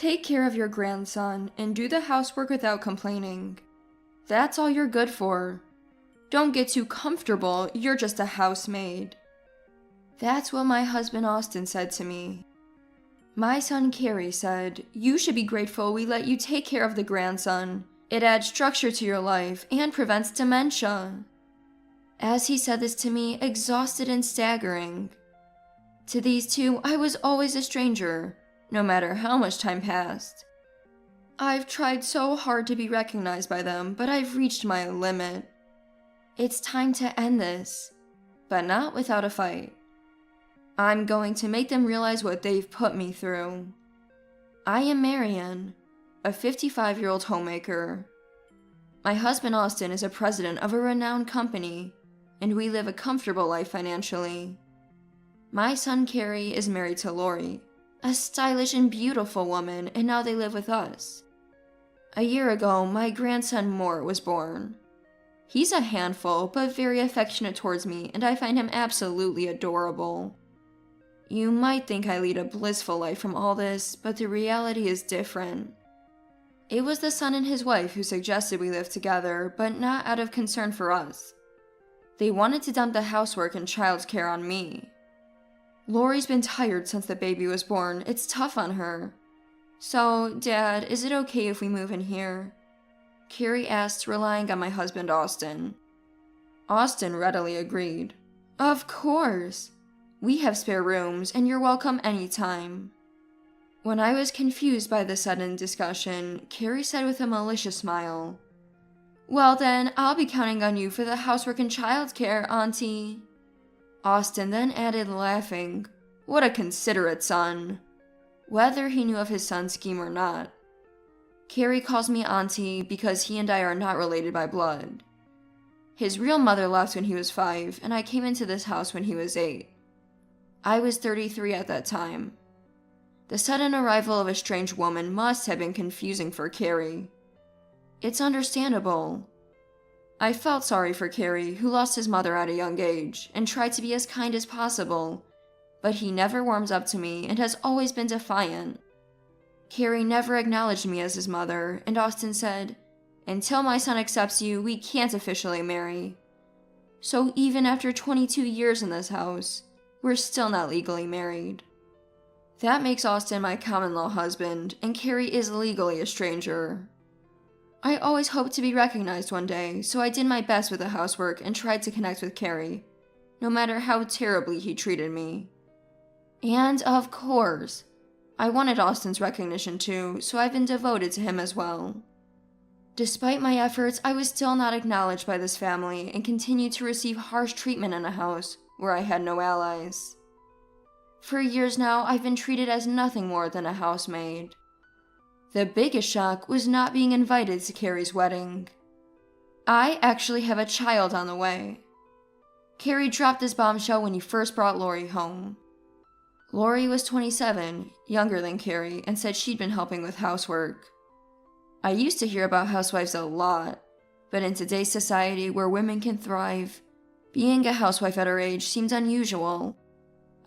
Take care of your grandson and do the housework without complaining. That's all you're good for. Don't get too comfortable, you're just a housemaid. That's what my husband Austin said to me. My son Carrie said, "You should be grateful we let you take care of the grandson. It adds structure to your life and prevents dementia." As he said this to me, exhausted and staggering. To these two, I was always a stranger, no matter how much time passed. I've tried so hard to be recognized by them, but I've reached my limit. It's time to end this, but not without a fight. I'm going to make them realize what they've put me through. I am Marian, a 55-year-old homemaker. My husband Austin is a president of a renowned company, and we live a comfortable life financially. My son Carrie is married to Lori, a stylish and beautiful woman, and now they live with us. A year ago, my grandson Mort was born. He's a handful, but very affectionate towards me, and I find him absolutely adorable. You might think I lead a blissful life from all this, but the reality is different. It was the son and his wife who suggested we live together, but not out of concern for us. They wanted to dump the housework and childcare on me. Lori's been tired since the baby was born. It's tough on her. So, Dad, is it okay if we move in here? Carrie asked, relying on my husband Austin. Austin readily agreed. Of course. We have spare rooms, and you're welcome anytime. When I was confused by the sudden discussion, Carrie said with a malicious smile, "Well then, I'll be counting on you for the housework and childcare, Auntie." Austin then added, laughing, "What a considerate son," whether he knew of his son's scheme or not. Carrie calls me Auntie because he and I are not related by blood. His real mother left when he was 5, and I came into this house when he was 8. I was 33 at that time. The sudden arrival of a strange woman must have been confusing for Carrie. It's understandable. I felt sorry for Carrie, who lost his mother at a young age, and tried to be as kind as possible, but he never warms up to me and has always been defiant. Carrie never acknowledged me as his mother, and Austin said, "Until my son accepts you, we can't officially marry." So even after 22 years in this house, we're still not legally married. That makes Austin my common-law husband, and Carrie is legally a stranger. I always hoped to be recognized one day, so I did my best with the housework and tried to connect with Carrie, no matter how terribly he treated me. And of course, I wanted Austin's recognition too, so I've been devoted to him as well. Despite my efforts, I was still not acknowledged by this family and continued to receive harsh treatment in a house where I had no allies. For years now, I've been treated as nothing more than a housemaid. The biggest shock was not being invited to Carrie's wedding. I actually have a child on the way. Carrie dropped this bombshell when he first brought Lori home. Lori was 27, younger than Carrie, and said she'd been helping with housework. I used to hear about housewives a lot, but in today's society where women can thrive, being a housewife at her age seemed unusual.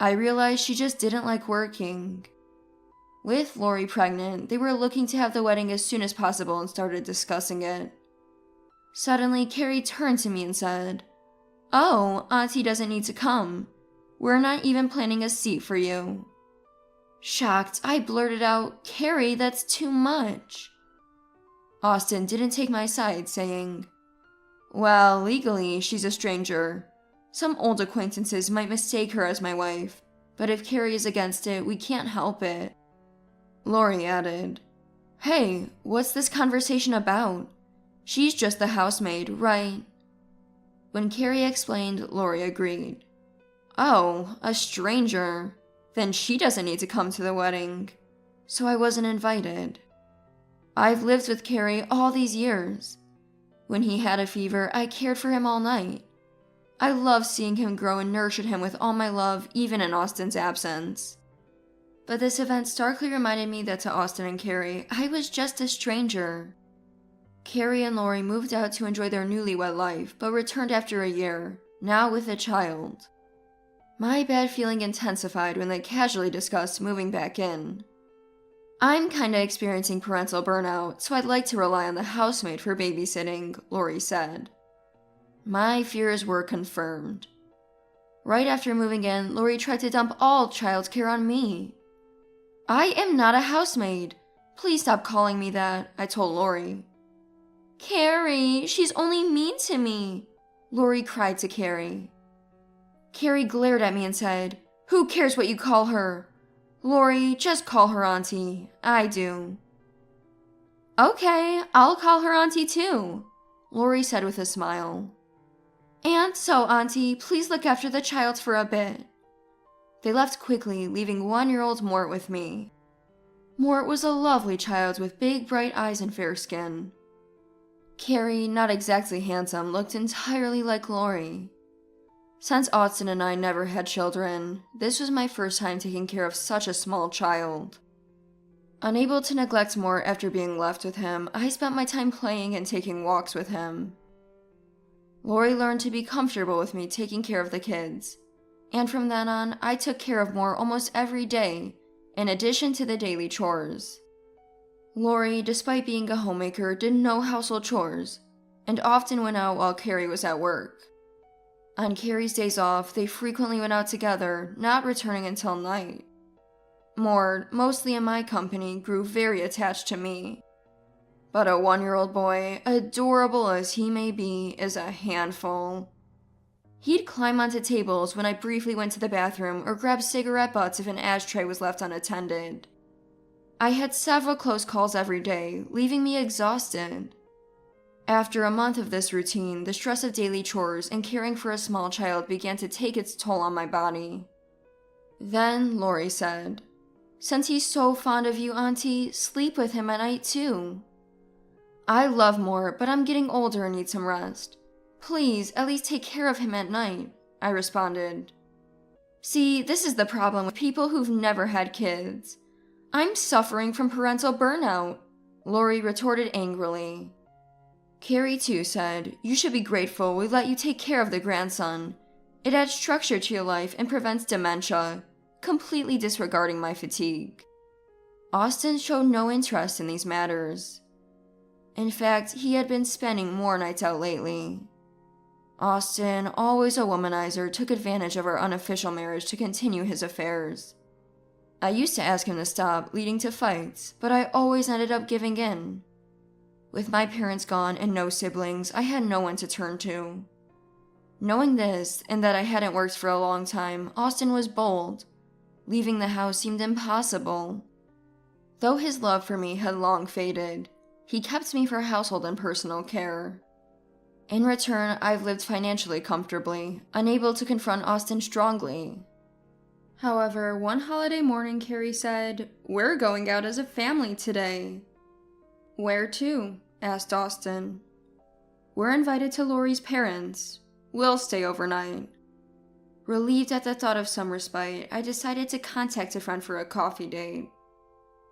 I realized she just didn't like working. With Lori pregnant, they were looking to have the wedding as soon as possible and started discussing it. Suddenly, Carrie turned to me and said, "Oh, Auntie doesn't need to come. We're not even planning a seat for you." Shocked, I blurted out, "Carrie, that's too much." Austin didn't take my side, saying, "Well, legally, she's a stranger. Some old acquaintances might mistake her as my wife, but if Carrie is against it, we can't help it." Lori added, "Hey, what's this conversation about? She's just the housemaid, right?" When Carrie explained, Lori agreed. "Oh, a stranger. Then she doesn't need to come to the wedding." So I wasn't invited. I've lived with Carrie all these years. When he had a fever, I cared for him all night. I loved seeing him grow and nurtured him with all my love, even in Austin's absence. But this event starkly reminded me that to Austin and Carrie, I was just a stranger. Carrie and Lori moved out to enjoy their newlywed life, but returned after a year, now with a child. My bad feeling intensified when they casually discussed moving back in. I'm kinda experiencing parental burnout, so I'd like to rely on the housemaid for babysitting, Lori said. My fears were confirmed. Right after moving in, Lori tried to dump all childcare on me. I am not a housemaid. Please stop calling me that, I told Lori. Carrie, she's only mean to me, Lori cried to Carrie. Carrie glared at me and said, Who cares what you call her? Lori, just call her auntie. I do. Okay, I'll call her auntie too, Lori said with a smile. And so, auntie, please look after the child for a bit. They left quickly, leaving 1-year-old Mort with me. Mort was a lovely child with big bright eyes and fair skin. Carrie, not exactly handsome, looked entirely like Lori. Since Austin and I never had children, this was my first time taking care of such a small child. Unable to neglect Mort after being left with him, I spent my time playing and taking walks with him. Lori learned to be comfortable with me taking care of the kids, and from then on, I took care of Mort almost every day, in addition to the daily chores. Lori, despite being a homemaker, did no household chores, and often went out while Carrie was at work. On Carrie's days off, they frequently went out together, not returning until night. Mort, mostly in my company, grew very attached to me. But a 1-year-old boy, adorable as he may be, is a handful. He'd climb onto tables when I briefly went to the bathroom or grab cigarette butts if an ashtray was left unattended. I had several close calls every day, leaving me exhausted. After a month of this routine, the stress of daily chores and caring for a small child began to take its toll on my body. Then Lori said, Since he's so fond of you, auntie, sleep with him at night too. I love Mort, but I'm getting older and need some rest. Please, at least take care of him at night, I responded. See, this is the problem with people who've never had kids. I'm suffering from parental burnout, Lori retorted angrily. Carrie, too, said, You should be grateful we let you take care of the grandson. It adds structure to your life and prevents dementia, completely disregarding my fatigue. Austin showed no interest in these matters. In fact, he had been spending more nights out lately. Austin, always a womanizer, took advantage of our unofficial marriage to continue his affairs. I used to ask him to stop, leading to fights, but I always ended up giving in. With my parents gone and no siblings, I had no one to turn to. Knowing this, and that I hadn't worked for a long time, Austin was bold. Leaving the house seemed impossible. Though his love for me had long faded, he kept me for household and personal care. In return, I've lived financially comfortably, unable to confront Austin strongly. However, one holiday morning, Carrie said, We're going out as a family today. Where to? Asked Austin. We're invited to Lori's parents. We'll stay overnight. Relieved at the thought of some respite, I decided to contact a friend for a coffee date.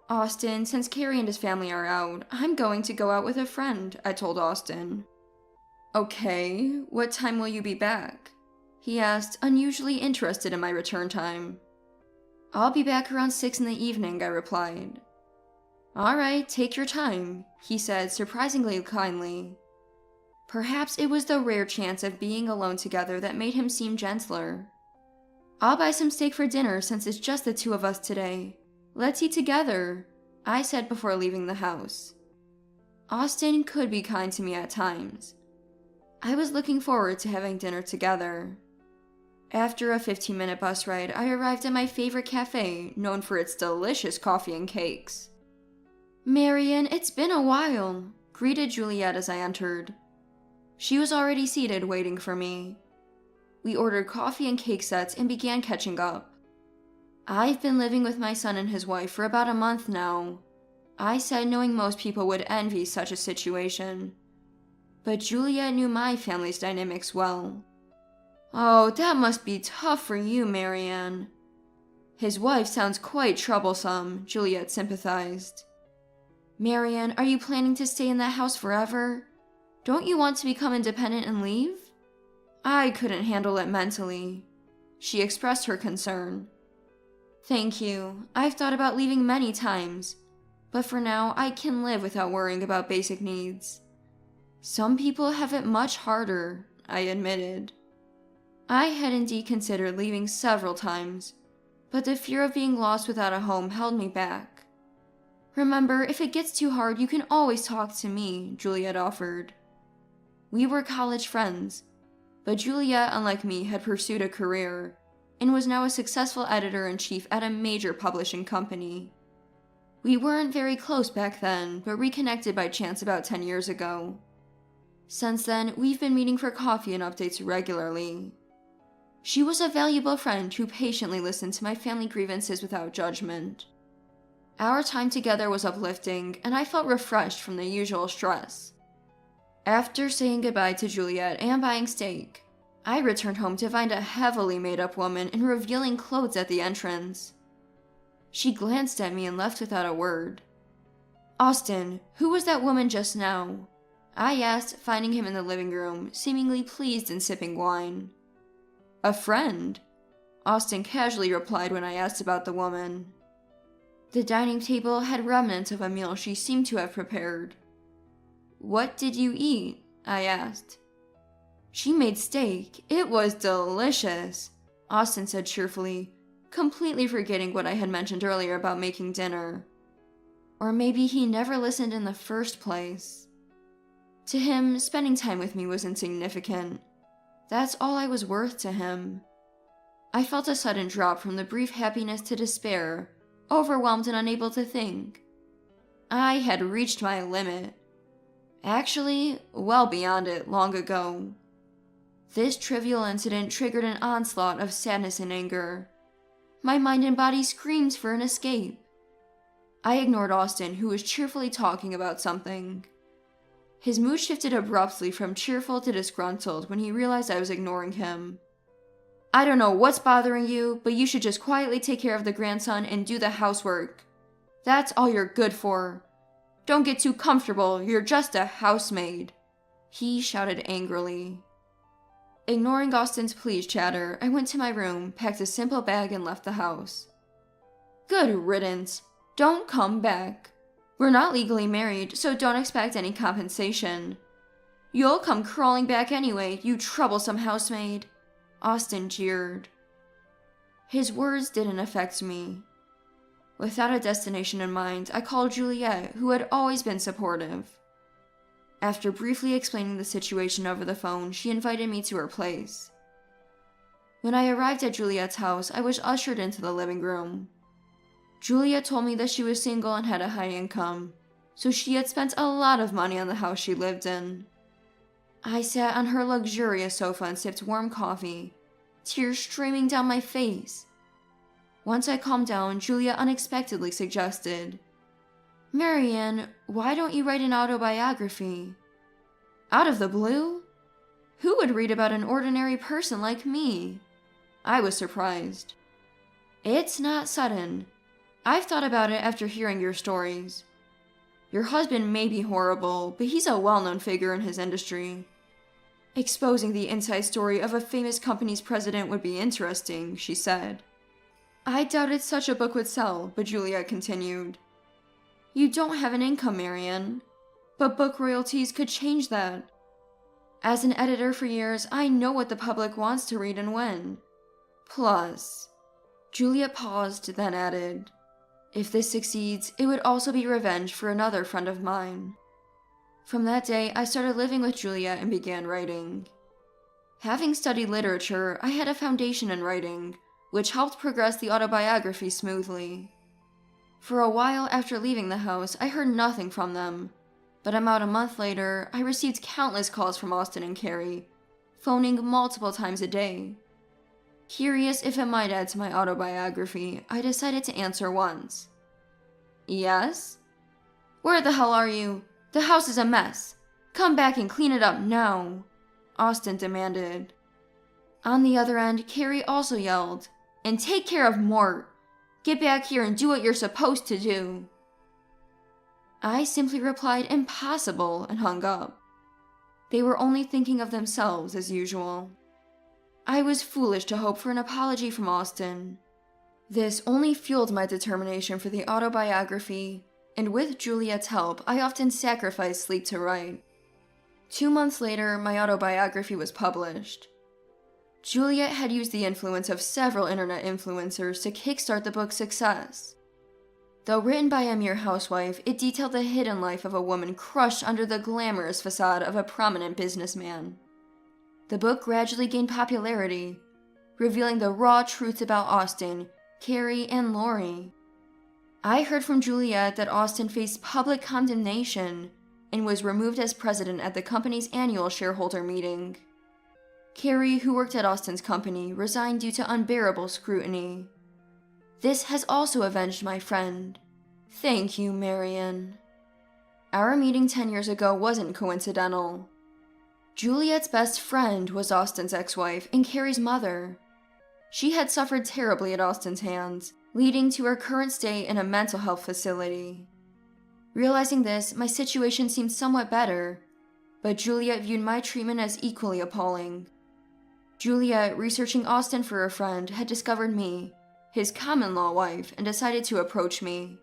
Austin, since Carrie and his family are out, I'm going to go out with a friend, I told Austin. Okay, what time will you be back? He asked, unusually interested in my return time. I'll be back around 6 in the evening, I replied. All right, take your time, he said, surprisingly kindly. Perhaps it was the rare chance of being alone together that made him seem gentler. I'll buy some steak for dinner since it's just the two of us today. Let's eat together, I said before leaving the house. Austin could be kind to me at times. I was looking forward to having dinner together. After a 15-minute bus ride, I arrived at my favorite cafe, known for its delicious coffee and cakes. Marian, it's been a while, greeted Juliet as I entered. She was already seated, waiting for me. We ordered coffee and cake sets and began catching up. I've been living with my son and his wife for about a month now, I said, knowing most people would envy such a situation. But Juliet knew my family's dynamics well. Oh, that must be tough for you, Marianne. His wife sounds quite troublesome, Juliet sympathized. Marianne, are you planning to stay in that house forever? Don't you want to become independent and leave? I couldn't handle it mentally. She expressed her concern. Thank you. I've thought about leaving many times, but for now, I can live without worrying about basic needs. Some people have it much harder, I admitted. I had indeed considered leaving several times, but the fear of being lost without a home held me back. Remember, if it gets too hard, you can always talk to me, Juliet offered. We were college friends, but Juliet, unlike me, had pursued a career and was now a successful editor-in-chief at a major publishing company. We weren't very close back then, but reconnected by chance about 10 years ago. Since then, we've been meeting for coffee and updates regularly. She was a valuable friend who patiently listened to my family grievances without judgment. Our time together was uplifting, and I felt refreshed from the usual stress. After saying goodbye to Juliet and buying steak, I returned home to find a heavily made-up woman in revealing clothes at the entrance. She glanced at me and left without a word. "Austin, who was that woman just now?" I asked, finding him in the living room, seemingly pleased and sipping wine. "A friend," Austin casually replied when I asked about the woman. The dining table had remnants of a meal she seemed to have prepared. "What did you eat?" I asked. "She made steak. It was delicious," Austin said cheerfully, completely forgetting what I had mentioned earlier about making dinner. Or maybe he never listened in the first place. To him, spending time with me was insignificant. That's all I was worth to him. I felt a sudden drop from the brief happiness to despair, overwhelmed and unable to think. I had reached my limit. Actually, well beyond it long ago. This trivial incident triggered an onslaught of sadness and anger. My mind and body screamed for an escape. I ignored Austin, who was cheerfully talking about something. His mood shifted abruptly from cheerful to disgruntled when he realized I was ignoring him. "I don't know what's bothering you, but you should just quietly take care of the grandson and do the housework. That's all you're good for. Don't get too comfortable, you're just a housemaid," he shouted angrily. Ignoring Austin's pleased chatter, I went to my room, packed a simple bag, and left the house. "Good riddance. Don't come back. We're not legally married, so don't expect any compensation. You'll come crawling back anyway, you troublesome housemaid," Austin jeered. His words didn't affect me. Without a destination in mind, I called Juliet, who had always been supportive. After briefly explaining the situation over the phone, she invited me to her place. When I arrived at Juliet's house, I was ushered into the living room. Juliet told me that she was single and had a high income, so she had spent a lot of money on the house she lived in. I sat on her luxurious sofa and sipped warm coffee, tears streaming down my face. Once I calmed down, Juliet unexpectedly suggested, "Marianne, why don't you write an autobiography?" Out of the blue? Who would read about an ordinary person like me? I was surprised. "It's not sudden. I've thought about it after hearing your stories. Your husband may be horrible, but he's a well-known figure in his industry. Exposing the inside story of a famous company's president would be interesting," she said. I doubted such a book would sell, but Juliet continued. "You don't have an income, Marianne, but book royalties could change that. As an editor for years, I know what the public wants to read and when. Plus," Juliet paused, then added, "if this succeeds, it would also be revenge for another friend of mine." From that day, I started living with Juliet and began writing. Having studied literature, I had a foundation in writing, which helped progress the autobiography smoothly. For a while after leaving the house, I heard nothing from them, but about a month later, I received countless calls from Austin and Carrie, phoning multiple times a day. Curious if it might add to my autobiography, I decided to answer once. "Yes?" "Where the hell are you? The house is a mess. Come back and clean it up now," Austin demanded. On the other end, Carrie also yelled, "And take care of Mort. Get back here and do what you're supposed to do." I simply replied, "Impossible," and hung up. They were only thinking of themselves as usual. I was foolish to hope for an apology from Austin. This only fueled my determination for the autobiography and with Juliet's help, I often sacrificed sleep to write. 2 months later, my autobiography was published. Juliet had used the influence of several internet influencers to kickstart the book's success. Though written by a mere housewife, it detailed the hidden life of a woman crushed under the glamorous facade of a prominent businessman. The book gradually gained popularity, revealing the raw truths about Austin, Carrie, and Lori. I heard from Juliet that Austin faced public condemnation and was removed as president at the company's annual shareholder meeting. Carrie, who worked at Austin's company, resigned due to unbearable scrutiny. This has also avenged my friend. Thank you, Marion. Our meeting 10 years ago wasn't coincidental. Juliet's best friend was Austin's ex-wife and Carrie's mother. She had suffered terribly at Austin's hands, leading to her current stay in a mental health facility. Realizing this, my situation seemed somewhat better, but Juliet viewed my treatment as equally appalling. Juliet, researching Austin for her friend, had discovered me, his common-law wife, and decided to approach me.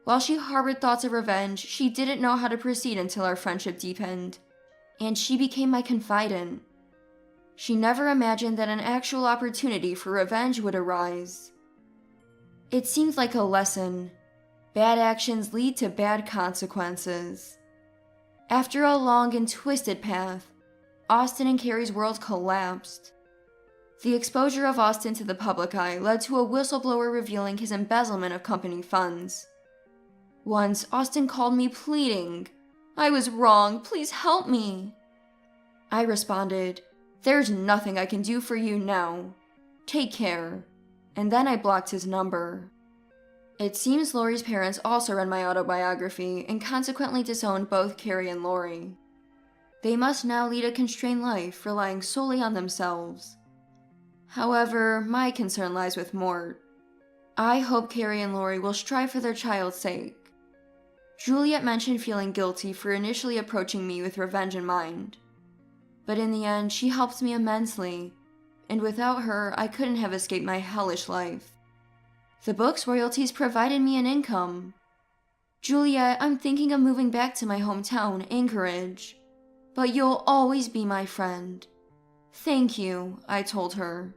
While she harbored thoughts of revenge, she didn't know how to proceed until our friendship deepened, and she became my confidant. She never imagined that an actual opportunity for revenge would arise. It seemed like a lesson. Bad actions lead to bad consequences. After a long and twisted path, Austin and Carrie's world collapsed. The exposure of Austin to the public eye led to a whistleblower revealing his embezzlement of company funds. Once, Austin called me pleading, "I was wrong, please help me." I responded, "There's nothing I can do for you now. Take care." And then I blocked his number. It seems Lori's parents also read my autobiography and consequently disowned both Carrie and Lori. They must now lead a constrained life, relying solely on themselves. However, my concern lies with Mort. I hope Carrie and Lori will strive for their child's sake. Juliet mentioned feeling guilty for initially approaching me with revenge in mind. But in the end, she helped me immensely, and without her, I couldn't have escaped my hellish life. The book's royalties provided me an income. "Juliet, I'm thinking of moving back to my hometown, Anchorage. But you'll always be my friend." "Thank you," I told her.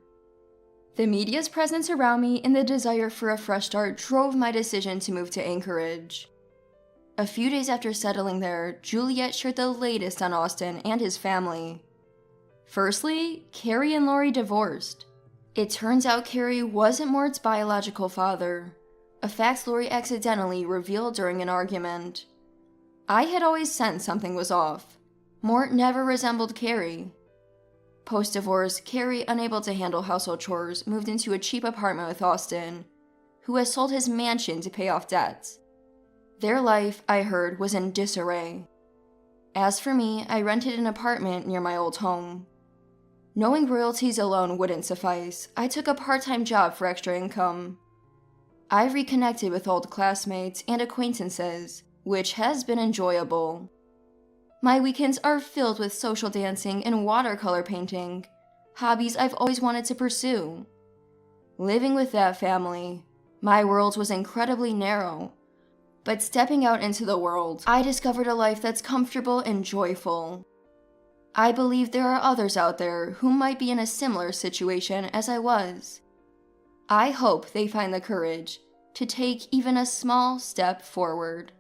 The media's presence around me and the desire for a fresh start drove my decision to move to Anchorage. A few days after settling there, Juliet shared the latest on Austin and his family. Firstly, Carrie and Lori divorced. It turns out Carrie wasn't Mort's biological father, a fact Lori accidentally revealed during an argument. I had always sensed something was off. Mort never resembled Carrie. Post-divorce, Carrie, unable to handle household chores, moved into a cheap apartment with Austin, who has sold his mansion to pay off debts. Their life, I heard, was in disarray. As for me, I rented an apartment near my old home. Knowing royalties alone wouldn't suffice, I took a part-time job for extra income. I reconnected with old classmates and acquaintances, which has been enjoyable. My weekends are filled with social dancing and watercolor painting, hobbies I've always wanted to pursue. Living with that family, my world was incredibly narrow. But stepping out into the world, I discovered a life that's comfortable and joyful. I believe there are others out there who might be in a similar situation as I was. I hope they find the courage to take even a small step forward.